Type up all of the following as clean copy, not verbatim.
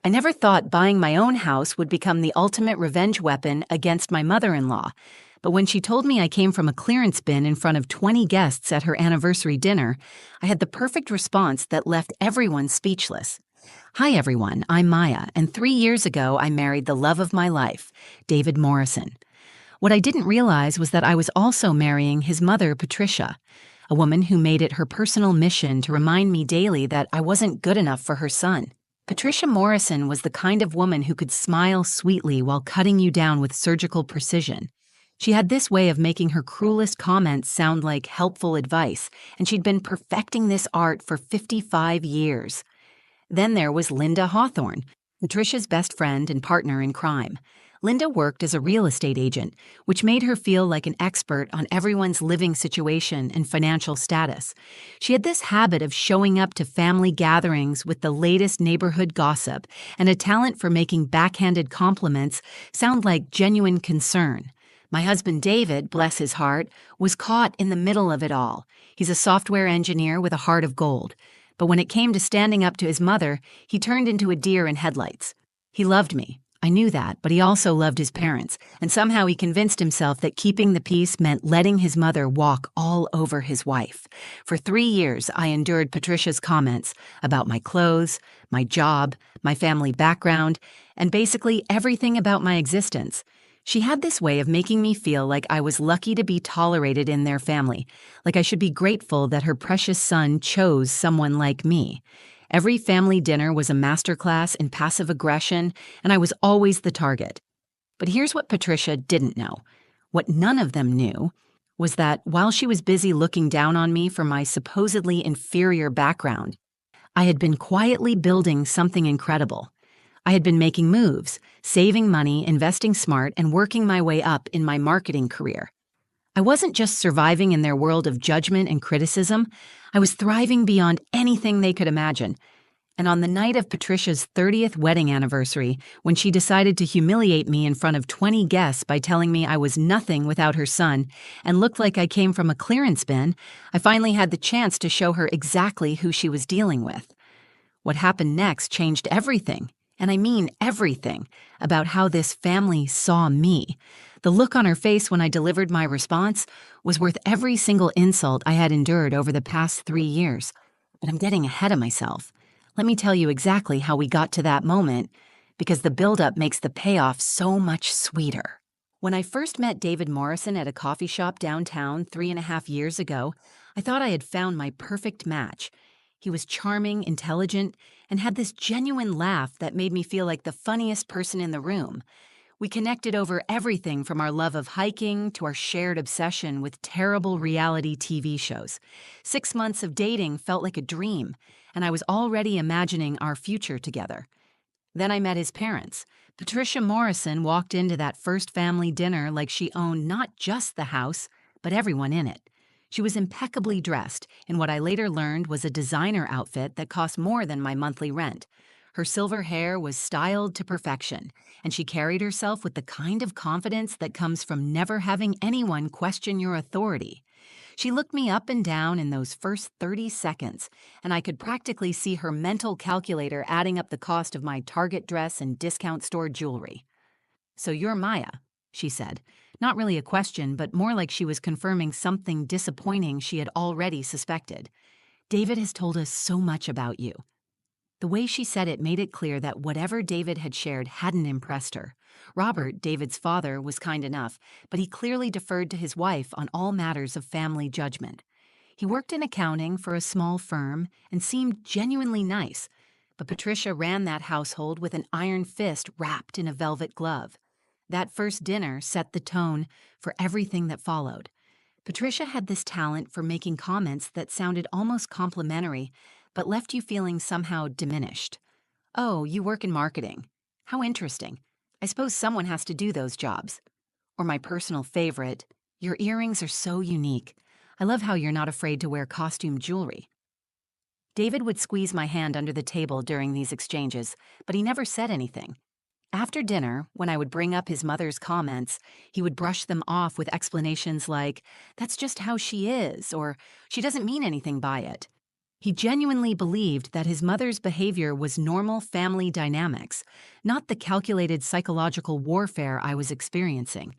I never thought buying my own house would become the ultimate revenge weapon against my mother-in-law. But when she told me I came from a clearance bin in front of 20 guests at her anniversary dinner, I had the perfect response that left everyone speechless. Hi everyone, I'm Maya, and 3 years ago I married the love of my life, David Morrison. What I didn't realize was that I was also marrying his mother, Patricia, a woman who made it her personal mission to remind me daily that I wasn't good enough for her son. Patricia Morrison was the kind of woman who could smile sweetly while cutting you down with surgical precision. She had this way of making her cruelest comments sound like helpful advice, and she'd been perfecting this art for 55 years. Then there was Linda Hawthorne, Patricia's best friend and partner in crime. Linda worked as a real estate agent, which made her feel like an expert on everyone's living situation and financial status. She had this habit of showing up to family gatherings with the latest neighborhood gossip and a talent for making backhanded compliments sound like genuine concern. My husband David, bless his heart, was caught in the middle of it all. He's a software engineer with a heart of gold. But when it came to standing up to his mother, he turned into a deer in headlights. He loved me. I knew that, but he also loved his parents, and somehow he convinced himself that keeping the peace meant letting his mother walk all over his wife. For 3 years, I endured Patricia's comments about my clothes, my job, my family background, and basically everything about my existence. She had this way of making me feel like I was lucky to be tolerated in their family, like I should be grateful that her precious son chose someone like me. Every family dinner was a masterclass in passive aggression, and I was always the target. But here's what Patricia didn't know. What none of them knew was that while she was busy looking down on me for my supposedly inferior background, I had been quietly building something incredible. I had been making moves, saving money, investing smart, and working my way up in my marketing career. I wasn't just surviving in their world of judgment and criticism, I was thriving beyond anything they could imagine. And on the night of Patricia's 30th wedding anniversary, when she decided to humiliate me in front of 20 guests by telling me I was nothing without her son and looked like I came from a clearance bin, I finally had the chance to show her exactly who she was dealing with. What happened next changed everything, and I mean everything, about how this family saw me. The look on her face when I delivered my response was worth every single insult I had endured over the past 3 years. But I'm getting ahead of myself. Let me tell you exactly how we got to that moment, because the buildup makes the payoff so much sweeter. When I first met David Morrison at a coffee shop downtown 3.5 years ago, I thought I had found my perfect match. He was charming, intelligent, and had this genuine laugh that made me feel like the funniest person in the room. We connected over everything from our love of hiking to our shared obsession with terrible reality TV shows. 6 months of dating felt like a dream, and I was already imagining our future together. Then I met his parents. Patricia Morrison walked into that first family dinner like she owned not just the house, but everyone in it. She was impeccably dressed in what I later learned was a designer outfit that cost more than my monthly rent. Her silver hair was styled to perfection, and she carried herself with the kind of confidence that comes from never having anyone question your authority. She looked me up and down in those first 30 seconds, and I could practically see her mental calculator adding up the cost of my Target dress and discount store jewelry. "So you're Maya," she said. Not really a question, but more like she was confirming something disappointing she had already suspected. "David has told us so much about you." The way she said it made it clear that whatever David had shared hadn't impressed her. Robert, David's father, was kind enough, but he clearly deferred to his wife on all matters of family judgment. He worked in accounting for a small firm and seemed genuinely nice, but Patricia ran that household with an iron fist wrapped in a velvet glove. That first dinner set the tone for everything that followed. Patricia had this talent for making comments that sounded almost complimentary, but left you feeling somehow diminished. "Oh, you work in marketing. How interesting. I suppose someone has to do those jobs." Or my personal favorite, "Your earrings are so unique. I love how you're not afraid to wear costume jewelry." David would squeeze my hand under the table during these exchanges, but he never said anything. After dinner, when I would bring up his mother's comments, he would brush them off with explanations like, "That's just how she is," or "She doesn't mean anything by it." He genuinely believed that his mother's behavior was normal family dynamics, not the calculated psychological warfare I was experiencing.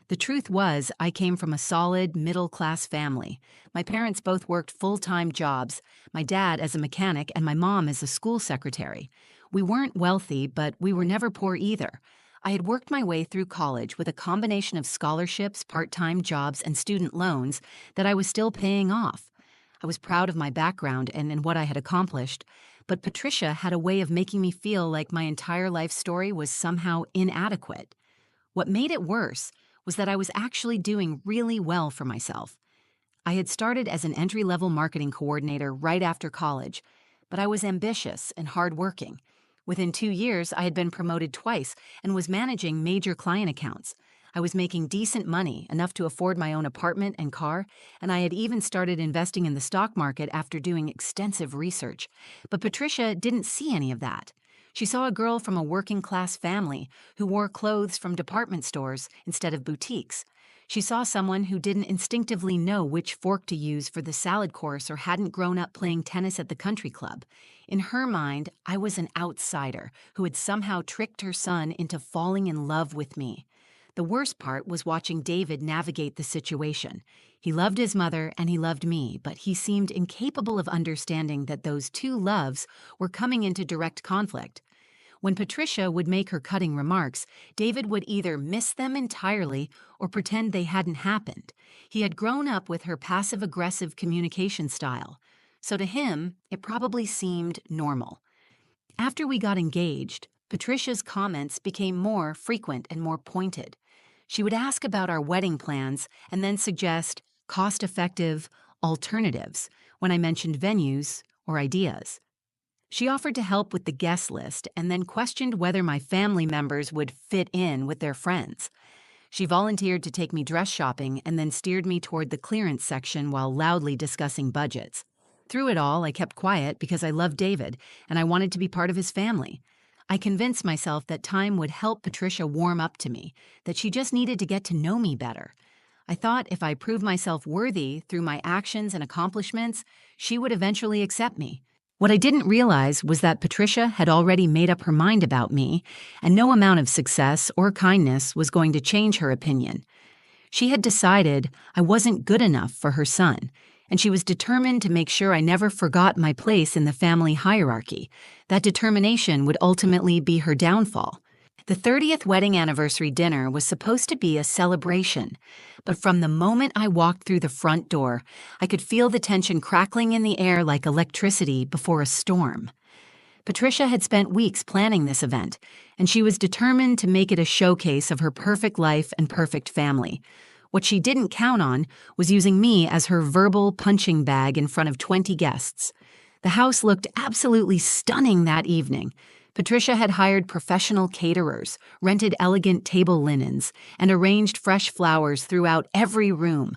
The truth was, I came from a solid, middle-class family. My parents both worked full-time jobs, my dad as a mechanic and my mom as a school secretary. We weren't wealthy, but we were never poor either. I had worked my way through college with a combination of scholarships, part-time jobs, and student loans that I was still paying off. I was proud of my background and what I had accomplished, but Patricia had a way of making me feel like my entire life story was somehow inadequate. What made it worse was that I was actually doing really well for myself. I had started as an entry-level marketing coordinator right after college, but I was ambitious and hardworking. Within 2 years, I had been promoted twice and was managing major client accounts. I was making decent money, enough to afford my own apartment and car, and I had even started investing in the stock market after doing extensive research. But Patricia didn't see any of that. She saw a girl from a working-class family who wore clothes from department stores instead of boutiques. She saw someone who didn't instinctively know which fork to use for the salad course or hadn't grown up playing tennis at the country club. In her mind, I was an outsider who had somehow tricked her son into falling in love with me. The worst part was watching David navigate the situation. He loved his mother and he loved me, but he seemed incapable of understanding that those two loves were coming into direct conflict. When Patricia would make her cutting remarks, David would either miss them entirely or pretend they hadn't happened. He had grown up with her passive-aggressive communication style, so to him, it probably seemed normal. After we got engaged, Patricia's comments became more frequent and more pointed. She would ask about our wedding plans and then suggest cost-effective alternatives when I mentioned venues or ideas. She offered to help with the guest list and then questioned whether my family members would fit in with their friends. She volunteered to take me dress shopping and then steered me toward the clearance section while loudly discussing budgets. Through it all, I kept quiet because I loved David and I wanted to be part of his family. I convinced myself that time would help Patricia warm up to me, that she just needed to get to know me better. I thought if I proved myself worthy through my actions and accomplishments, she would eventually accept me. What I didn't realize was that Patricia had already made up her mind about me, and no amount of success or kindness was going to change her opinion. She had decided I wasn't good enough for her son, and she was determined to make sure I never forgot my place in the family hierarchy. That determination would ultimately be her downfall. The 30th wedding anniversary dinner was supposed to be a celebration, but from the moment I walked through the front door, I could feel the tension crackling in the air like electricity before a storm. Patricia had spent weeks planning this event, and she was determined to make it a showcase of her perfect life and perfect family. What she didn't count on was using me as her verbal punching bag in front of 20 guests. The house looked absolutely stunning that evening. Patricia had hired professional caterers, rented elegant table linens, and arranged fresh flowers throughout every room.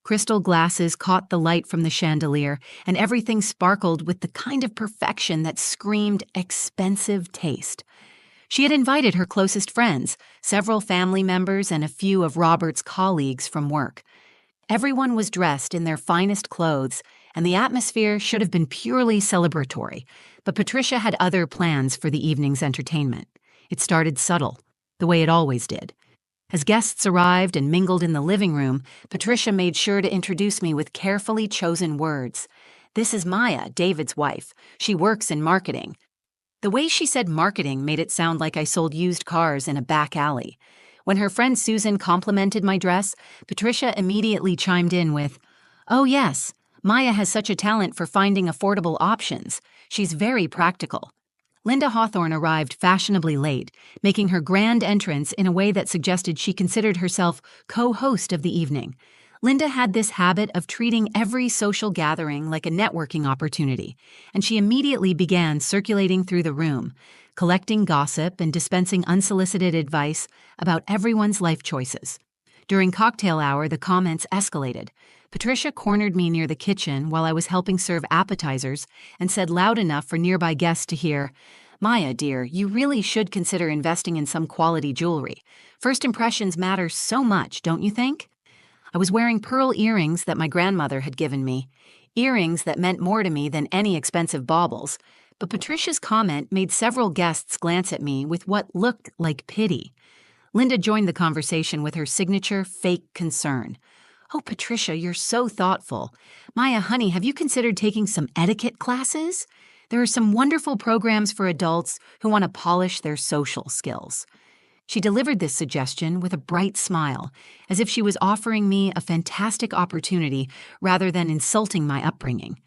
Crystal glasses caught the light from the chandelier, and everything sparkled with the kind of perfection that screamed expensive taste. She had invited her closest friends, several family members, and a few of Robert's colleagues from work. Everyone was dressed in their finest clothes, and the atmosphere should have been purely celebratory, but Patricia had other plans for the evening's entertainment. It started subtle, the way it always did. As guests arrived and mingled in the living room, Patricia made sure to introduce me with carefully chosen words. "This is Maya, David's wife. She works in marketing." The way she said marketing made it sound like I sold used cars in a back alley. When her friend Susan complimented my dress, Patricia immediately chimed in with, "Oh yes, Maya has such a talent for finding affordable options. She's very practical." Linda Hawthorne arrived fashionably late, making her grand entrance in a way that suggested she considered herself co-host of the evening. Linda had this habit of treating every social gathering like a networking opportunity, and she immediately began circulating through the room, collecting gossip and dispensing unsolicited advice about everyone's life choices. During cocktail hour, the comments escalated. Patricia cornered me near the kitchen while I was helping serve appetizers and said loud enough for nearby guests to hear, "Maya, dear, you really should consider investing in some quality jewelry. First impressions matter so much, don't you think?" I was wearing pearl earrings that my grandmother had given me. earrings that meant more to me than any expensive baubles. But Patricia's comment made several guests glance at me with what looked like pity. Linda joined the conversation with her signature fake concern. "Oh, Patricia, you're so thoughtful. Maya, honey, have you considered taking some etiquette classes? There are some wonderful programs for adults who want to polish their social skills." She delivered this suggestion with a bright smile, as if she was offering me a fantastic opportunity rather than insulting my upbringing.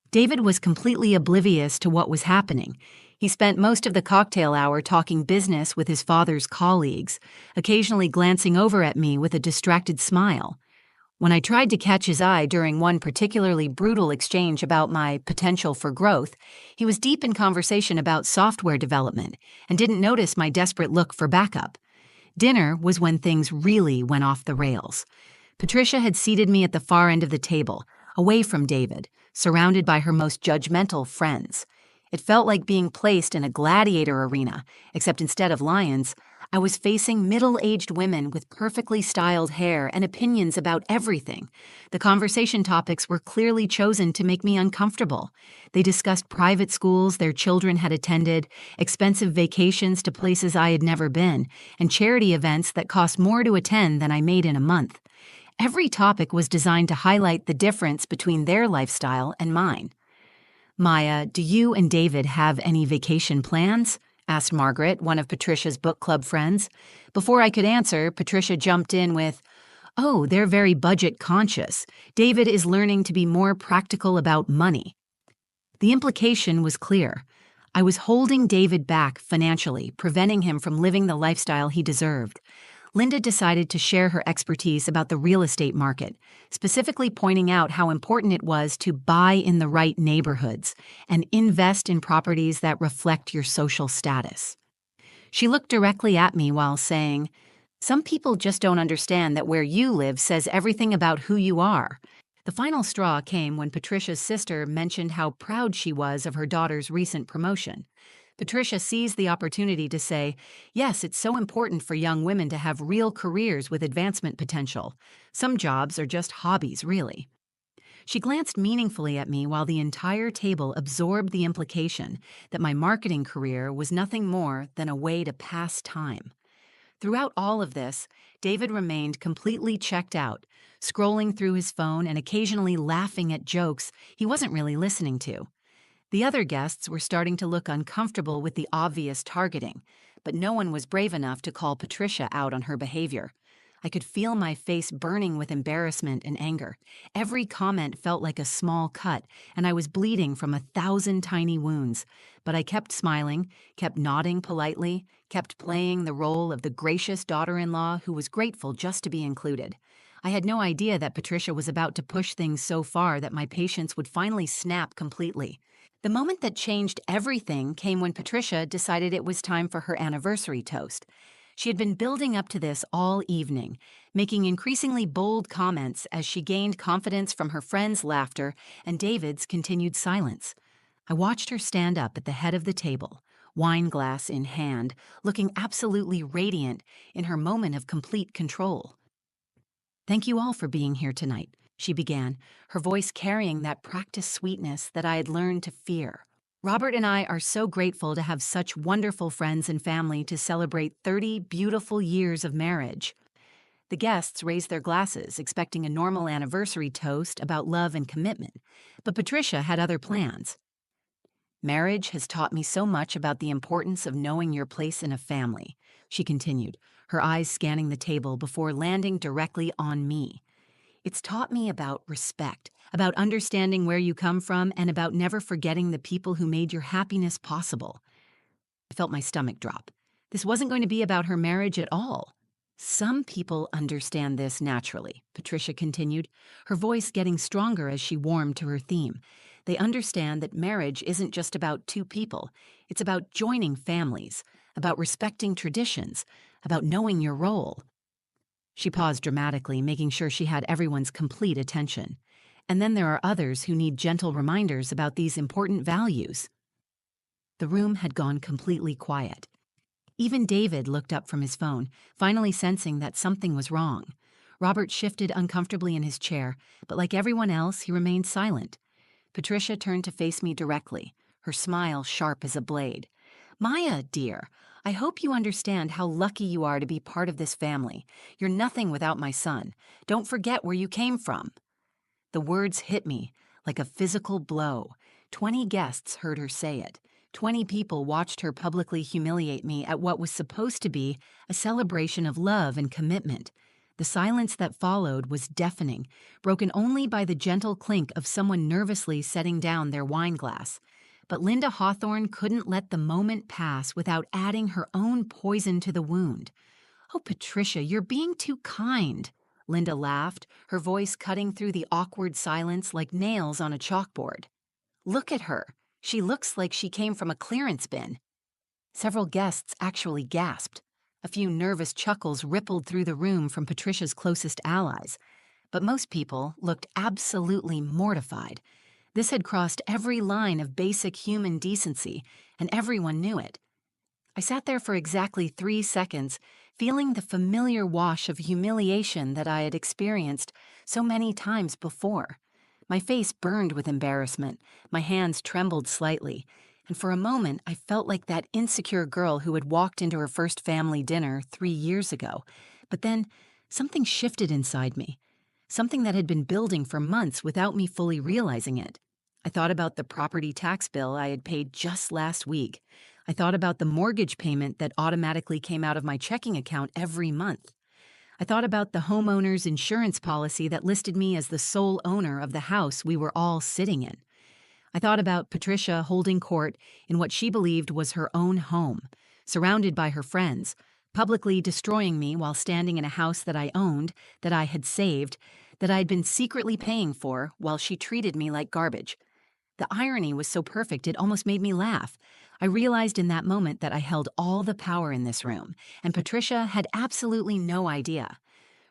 David was completely oblivious to what was happening. He spent most of the cocktail hour talking business with his father's colleagues, occasionally glancing over at me with a distracted smile. When I tried to catch his eye during one particularly brutal exchange about my potential for growth, he was deep in conversation about software development and didn't notice my desperate look for backup. Dinner was when things really went off the rails. Patricia had seated me at the far end of the table, away from David, surrounded by her most judgmental friends. It felt like being placed in a gladiator arena, except instead of lions, I was facing middle-aged women with perfectly styled hair and opinions about everything. The conversation topics were clearly chosen to make me uncomfortable. They discussed private schools their children had attended, expensive vacations to places I had never been, and charity events that cost more to attend than I made in a month. Every topic was designed to highlight the difference between their lifestyle and mine. "Maya, do you and David have any vacation plans?" asked Margaret, one of Patricia's book club friends. Before I could answer, Patricia jumped in with, "Oh, they're very budget conscious. David is learning to be more practical about money." The implication was clear. I was holding David back financially, preventing him from living the lifestyle he deserved. Linda decided to share her expertise about the real estate market, specifically pointing out how important it was to buy in the right neighborhoods and invest in properties that reflect your social status. She looked directly at me while saying, "Some people just don't understand that where you live says everything about who you are." The final straw came when Patricia's sister mentioned how proud she was of her daughter's recent promotion. Patricia seized the opportunity to say, "Yes, it's so important for young women to have real careers with advancement potential. Some jobs are just hobbies, really." She glanced meaningfully at me while the entire table absorbed the implication that my marketing career was nothing more than a way to pass time. Throughout all of this, David remained completely checked out, scrolling through his phone and occasionally laughing at jokes he wasn't really listening to. The other guests were starting to look uncomfortable with the obvious targeting, but no one was brave enough to call Patricia out on her behavior. I could feel my face burning with embarrassment and anger. Every comment felt like a small cut, and I was bleeding from 1,000 tiny wounds. But I kept smiling, kept nodding politely, kept playing the role of the gracious daughter-in-law who was grateful just to be included. I had no idea that Patricia was about to push things so far that my patience would finally snap completely. The moment that changed everything came when Patricia decided it was time for her anniversary toast. She had been building up to this all evening, making increasingly bold comments as she gained confidence from her friends' laughter and David's continued silence. I watched her stand up at the head of the table, wine glass in hand, looking absolutely radiant in her moment of complete control. "Thank you all for being here tonight," she began, her voice carrying that practiced sweetness that I had learned to fear. "Robert and I are so grateful to have such wonderful friends and family to celebrate 30 beautiful years of marriage." The guests raised their glasses, expecting a normal anniversary toast about love and commitment, but Patricia had other plans. "Marriage has taught me so much about the importance of knowing your place in a family," she continued, her eyes scanning the table before landing directly on me. "It's taught me about respect, about understanding where you come from, and about never forgetting the people who made your happiness possible." I felt my stomach drop. This wasn't going to be about her marriage at all. "Some people understand this naturally," Patricia continued, her voice getting stronger as she warmed to her theme. "They understand that marriage isn't just about two people. It's about joining families, about respecting traditions, about knowing your role." She paused dramatically, making sure she had everyone's complete attention. "And then there are others who need gentle reminders about these important values." The room had gone completely quiet. Even David looked up from his phone, finally sensing that something was wrong. Robert shifted uncomfortably in his chair, but like everyone else, he remained silent. Patricia turned to face me directly, her smile sharp as a blade. "Maya, dear, I hope you understand how lucky you are to be part of this family. You're nothing without my son. Don't forget where you came from." The words hit me like a physical blow. 20 guests heard her say it. 20 people watched her publicly humiliate me at what was supposed to be a celebration of love and commitment. The silence that followed was deafening, broken only by the gentle clink of someone nervously setting down their wine glass. But Linda Hawthorne couldn't let the moment pass without adding her own poison to the wound. "Oh, Patricia, you're being too kind." Linda laughed, her voice cutting through the awkward silence like nails on a chalkboard. "Look at her. She looks like she came from a clearance bin." Several guests actually gasped. A few nervous chuckles rippled through the room from Patricia's closest allies. But most people looked absolutely mortified. This had crossed every line of basic human decency, and everyone knew it. I sat there for exactly 3 seconds, feeling the familiar wash of humiliation that I had experienced so many times before. My face burned with embarrassment, my hands trembled slightly, and for a moment I felt like that insecure girl who had walked into her first family dinner 3 years ago. But then something shifted inside me, something that had been building for months without me fully realizing it. I thought about the property tax bill I had paid just last week. I thought about the mortgage payment that automatically came out of my checking account every month. I thought about the homeowner's insurance policy that listed me as the sole owner of the house we were all sitting in. I thought about Patricia holding court in what she believed was her own home, surrounded by her friends, publicly destroying me while standing in a house that I owned, that I had saved, that I had been secretly paying for while she treated me like garbage. The irony was so perfect it almost made me laugh. I realized in that moment that I held all the power in this room, and Patricia had absolutely no idea.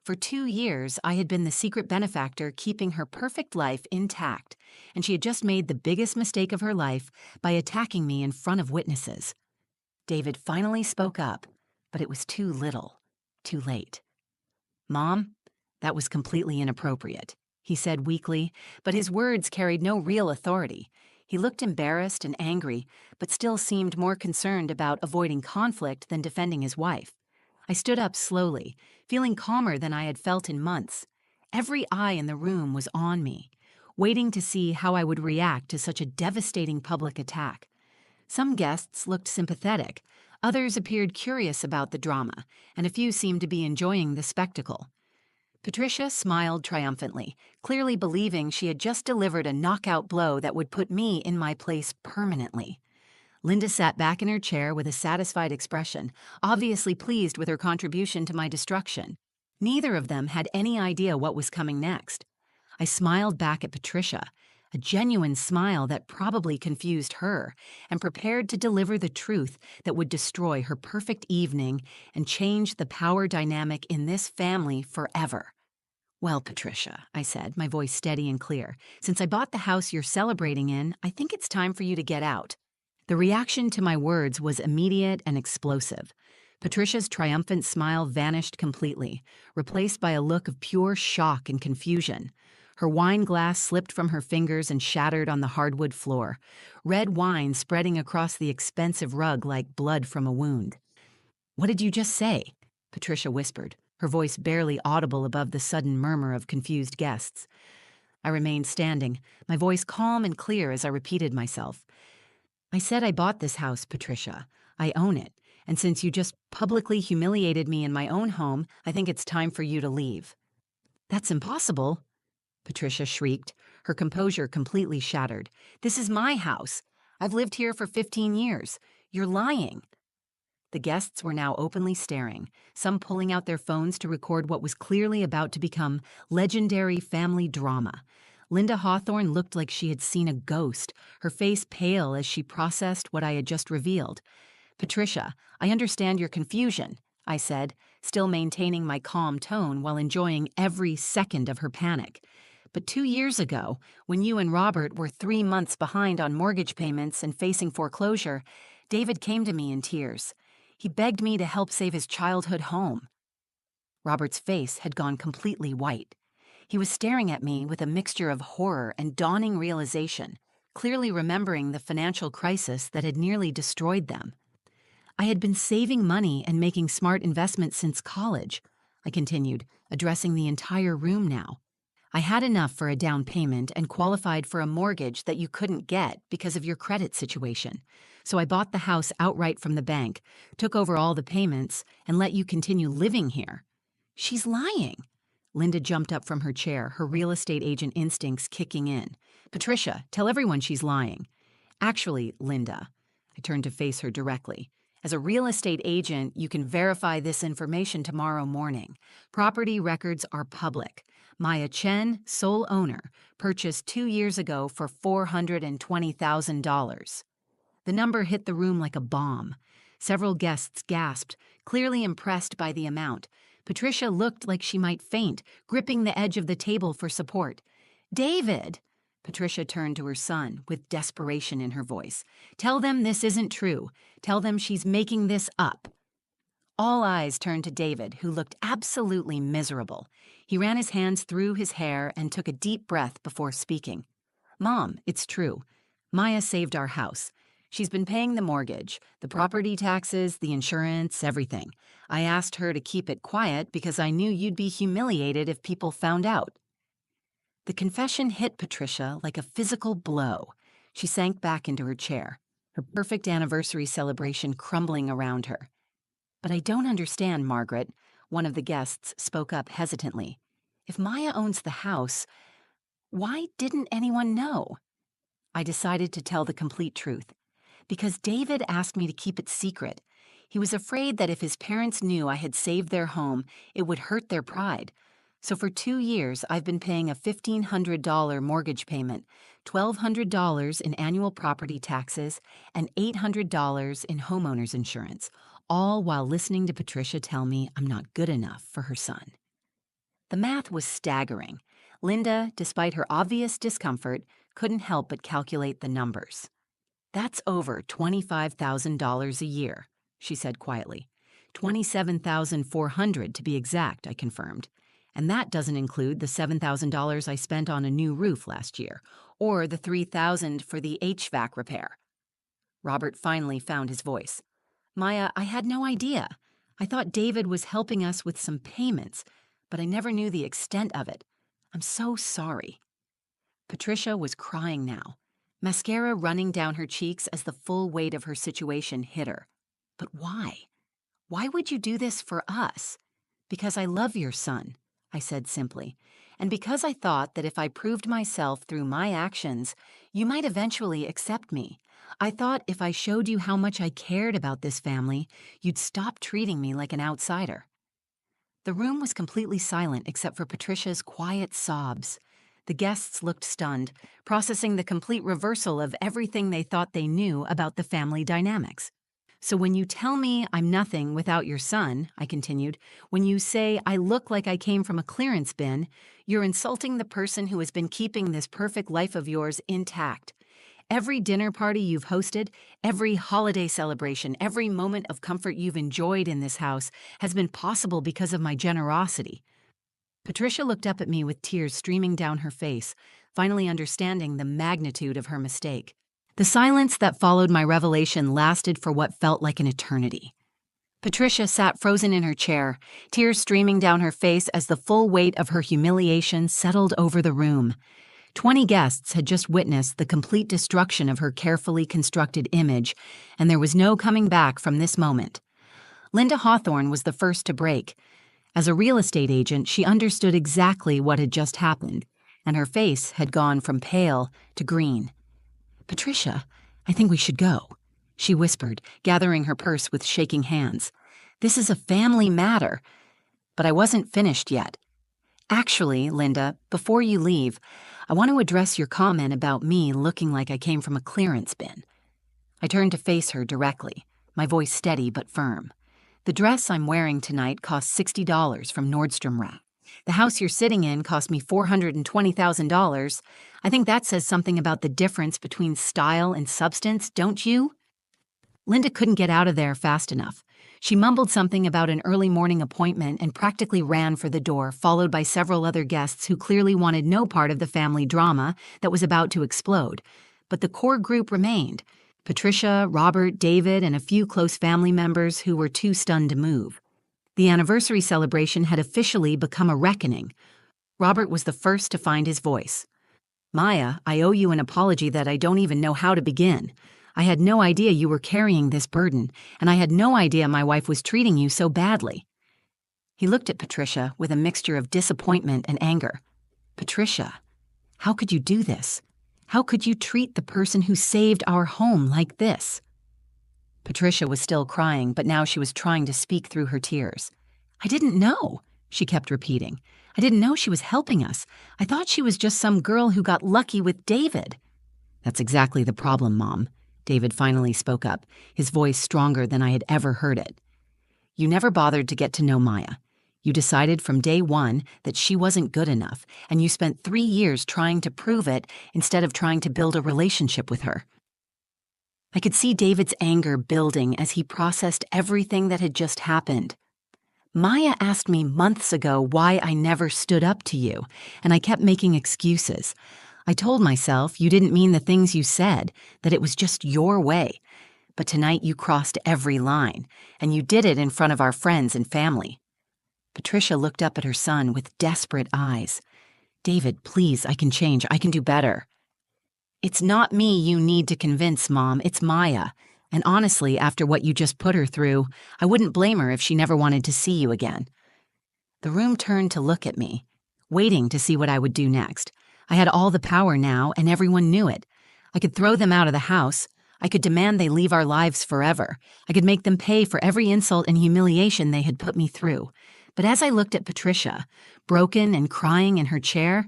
For 2 years, I had been the secret benefactor keeping her perfect life intact, and she had just made the biggest mistake of her life by attacking me in front of witnesses. David finally spoke up, but it was too little, too late. "Mom, that was completely inappropriate," he said weakly, but his words carried no real authority. He looked embarrassed and angry, but still seemed more concerned about avoiding conflict than defending his wife. I stood up slowly, feeling calmer than I had felt in months. Every eye in the room was on me, waiting to see how I would react to such a devastating public attack. Some guests looked sympathetic, others appeared curious about the drama, and a few seemed to be enjoying the spectacle. Patricia smiled triumphantly, clearly believing she had just delivered a knockout blow that would put me in my place permanently. Linda sat back in her chair with a satisfied expression, obviously pleased with her contribution to my destruction. Neither of them had any idea what was coming next. I smiled back at Patricia, a genuine smile that probably confused her, and prepared to deliver the truth that would destroy her perfect evening and change the power dynamic in this family forever. "Well, Patricia," I said, my voice steady and clear, "since I bought the house you're celebrating in, I think it's time for you to get out." The reaction to my words was immediate and explosive. Patricia's triumphant smile vanished completely, replaced by a look of pure shock and confusion. Her wine glass slipped from her fingers and shattered on the hardwood floor, red wine spreading across the expensive rug like blood from a wound. "What did you just say?" Patricia whispered, her voice barely audible above the sudden murmur of confused guests. I remained standing, my voice calm and clear as I repeated myself. "I said I bought this house, Patricia. I own it, and since you just publicly humiliated me in my own home, I think it's time for you to leave." "That's impossible," Patricia shrieked, her composure completely shattered. "This is my house. I've lived here for 15 years. You're lying." The guests were now openly staring, some pulling out their phones to record what was clearly about to become legendary family drama. Linda Hawthorne looked like she had seen a ghost, her face pale as she processed what I had just revealed. "Patricia, I understand your confusion," I said, still maintaining my calm tone while enjoying every second of her panic. "But 2 years ago, when you and Robert were 3 months behind on mortgage payments and facing foreclosure, David came to me in tears. He begged me to help save his childhood home." Robert's face had gone completely white. He was staring at me with a mixture of horror and dawning realization, clearly remembering the financial crisis that had nearly destroyed them. I had been saving money and making smart investments since college, I continued, addressing the entire room now. I had enough for a down payment and qualified for a mortgage that you couldn't get because of your credit situation. So I bought the house outright from the bank, took over all the payments, and let you continue living here. She's lying. Linda jumped up from her chair, her real estate agent instincts kicking in. Patricia, tell everyone she's lying. Actually, Linda, I turned to face her directly. As a real estate agent, you can verify this information tomorrow morning. Property records are public. Maya Chen, sole owner, purchased 2 years ago for $420,000. The number hit the room like a bomb. Several guests gasped, clearly impressed by the amount. Patricia looked like she might faint, gripping the edge of the table for support. David! Patricia turned to her son with desperation in her voice. Tell them this isn't true. Tell them she's making this up. All eyes turned to David, who looked absolutely miserable. He ran his hands through his hair and took a deep breath before speaking. Mom, it's true. Maya saved our house. She's been paying the mortgage, the property taxes, the insurance, everything. I asked her to keep it quiet because I knew you'd be humiliated if people found out. The confession hit Patricia like a physical blow. She sank back into her chair, her perfect anniversary celebration crumbling around her. But I don't understand, Margaret, one of the guests spoke up hesitantly. If Maya owns the house, why didn't anyone know? I decided to tell the complete truth. Because David asked me to keep it secret. He was afraid that if his parents knew I had saved their home, it would hurt their pride. So for 2 years, I've been paying a $1,500 mortgage payment, $1,200 in annual property taxes, and $800 in homeowner's insurance, all while listening to Patricia tell me I'm not good enough for her son. The math was staggering. Linda, despite her obvious discomfort, couldn't help but calculate the numbers. That's over $25,000 a year, she said quietly. $27,400 to be exact, I confirmed. And that doesn't include the $7,000 I spent on a new roof last year, or the $3,000 for the HVAC repair. Robert finally found his voice. Maya, I had no idea. I thought David was helping us with some payments, but I never knew the extent of it. I'm so sorry. Patricia was crying now, mascara running down her cheeks as the full weight of her situation hit her. But why? Why would you do this for us? Because I love your son, I said simply, and because I thought that if I proved myself through my actions, you might eventually accept me. I thought if I showed you how much I cared about this family, you'd stop treating me like an outsider. The room was completely silent except for Patricia's quiet sobs. The guests looked stunned, processing the complete reversal of everything they thought they knew about the family dynamics. So when you tell me I'm nothing without your son, I continued, when you say I look like I came from a clearance bin, you're insulting the person who has been keeping this perfect life of yours intact. Every dinner party you've hosted, every holiday celebration, every moment of comfort you've enjoyed in this house has been possible because of my generosity. Patricia looked up at me with tears streaming down her face, finally understanding the magnitude of her mistake. The silence that followed my revelation lasted for what felt like an eternity. Patricia sat frozen in her chair, tears streaming down her face as the full weight of her humiliation settled over the room. 20 guests had just witnessed the complete destruction of her carefully constructed image, and there was no coming back from this moment. Linda Hawthorne was the first to break. As a real estate agent, she understood exactly what had just happened, and her face had gone from pale to green. Patricia, I think we should go, she whispered, gathering her purse with shaking hands. This is a family matter. But I wasn't finished yet. Actually, Linda, before you leave, I want to address your comment about me looking like I came from a clearance bin. I turned to face her directly, my voice steady but firm. The dress I'm wearing tonight cost $60 from Nordstrom Rack. The house you're sitting in cost me $420,000. I think that says something about the difference between style and substance, don't you? Linda couldn't get out of there fast enough. She mumbled something about an early morning appointment and practically ran for the door, followed by several other guests who clearly wanted no part of the family drama that was about to explode. But the core group remained: Patricia, Robert, David, and a few close family members who were too stunned to move. The anniversary celebration had officially become a reckoning. Robert was the first to find his voice. "Maya, I owe you an apology that I don't even know how to begin. I had no idea you were carrying this burden, and I had no idea my wife was treating you so badly." He looked at Patricia with a mixture of disappointment and anger. "Patricia, how could you do this? How could you treat the person who saved our home like this?" Patricia was still crying, but now she was trying to speak through her tears. "I didn't know," she kept repeating. "I didn't know she was helping us. I thought she was just some girl who got lucky with David." "That's exactly the problem, Mom," David finally spoke up, his voice stronger than I had ever heard it. "You never bothered to get to know Maya. You decided from day one that she wasn't good enough, and you spent 3 years trying to prove it instead of trying to build a relationship with her." I could see David's anger building as he processed everything that had just happened. "Maya asked me months ago why I never stood up to you, and I kept making excuses. I told myself you didn't mean the things you said, that it was just your way. But tonight you crossed every line, and you did it in front of our friends and family." Patricia looked up at her son with desperate eyes. "David, please, I can change. I can do better." "It's not me you need to convince, Mom. It's Maya. And honestly, after what you just put her through, I wouldn't blame her if she never wanted to see you again." The room turned to look at me, waiting to see what I would do next. I had all the power now, and everyone knew it. I could throw them out of the house. I could demand they leave our lives forever. I could make them pay for every insult and humiliation they had put me through. But as I looked at Patricia, broken and crying in her chair,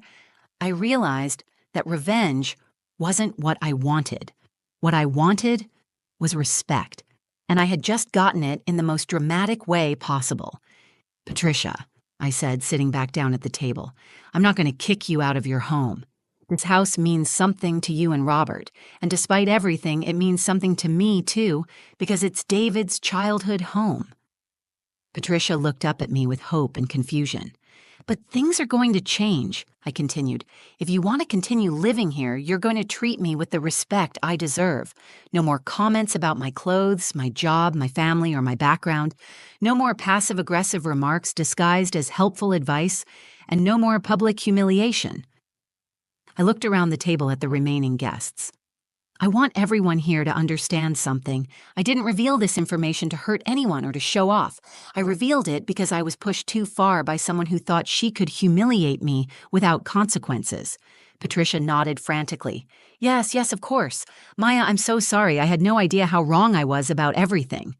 I realized that revenge wasn't what I wanted. What I wanted was respect, and I had just gotten it in the most dramatic way possible. "Patricia," I said, sitting back down at the table, "I'm not going to kick you out of your home. This house means something to you and Robert, and despite everything, it means something to me, too, because it's David's childhood home." Patricia looked up at me with hope and confusion. "But things are going to change," I continued. "If you want to continue living here, you're going to treat me with the respect I deserve. No more comments about my clothes, my job, my family, or my background. No more passive-aggressive remarks disguised as helpful advice, and no more public humiliation." I looked around the table at the remaining guests. "I want everyone here to understand something. I didn't reveal this information to hurt anyone or to show off. I revealed it because I was pushed too far by someone who thought she could humiliate me without consequences." Patricia nodded frantically. Yes, of course. Maya, I'm so sorry. I had no idea how wrong I was about everything."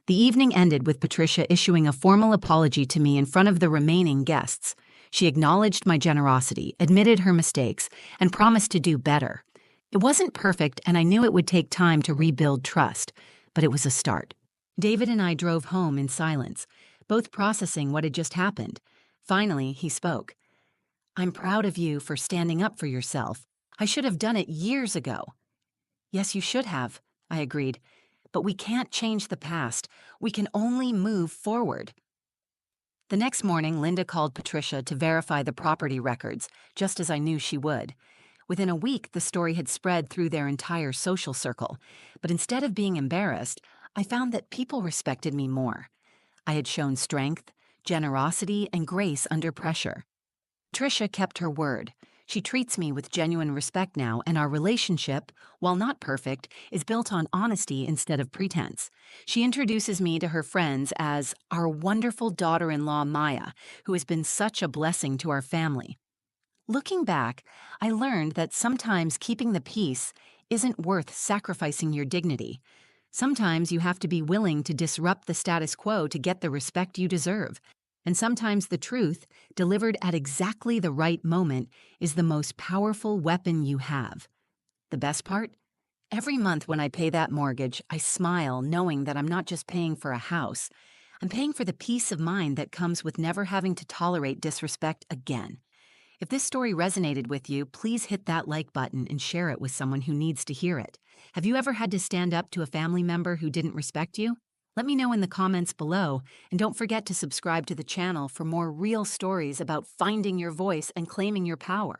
The evening ended with Patricia issuing a formal apology to me in front of the remaining guests. She acknowledged my generosity, admitted her mistakes, and promised to do better. It wasn't perfect, and I knew it would take time to rebuild trust, but it was a start. David and I drove home in silence, both processing what had just happened. Finally, he spoke. "I'm proud of you for standing up for yourself. I should have done it years ago." "Yes, you should have," I agreed. "But we can't change the past. We can only move forward." The next morning, Linda called Patricia to verify the property records, just as I knew she would. Within a week, the story had spread through their entire social circle, but instead of being embarrassed, I found that people respected me more. I had shown strength, generosity, and grace under pressure. Patricia kept her word. She treats me with genuine respect now, and our relationship, while not perfect, is built on honesty instead of pretense. She introduces me to her friends as our wonderful daughter-in-law Maya, who has been such a blessing to our family. Looking back, I learned that sometimes keeping the peace isn't worth sacrificing your dignity. Sometimes you have to be willing to disrupt the status quo to get the respect you deserve. And sometimes the truth, delivered at exactly the right moment, is the most powerful weapon you have. The best part? Every month when I pay that mortgage, I smile knowing that I'm not just paying for a house. I'm paying for the peace of mind that comes with never having to tolerate disrespect again. If this story resonated with you, please hit that like button and share it with someone who needs to hear it. Have you ever had to stand up to a family member who didn't respect you? Let me know in the comments below, and don't forget to subscribe to the channel for more real stories about finding your voice and claiming your power.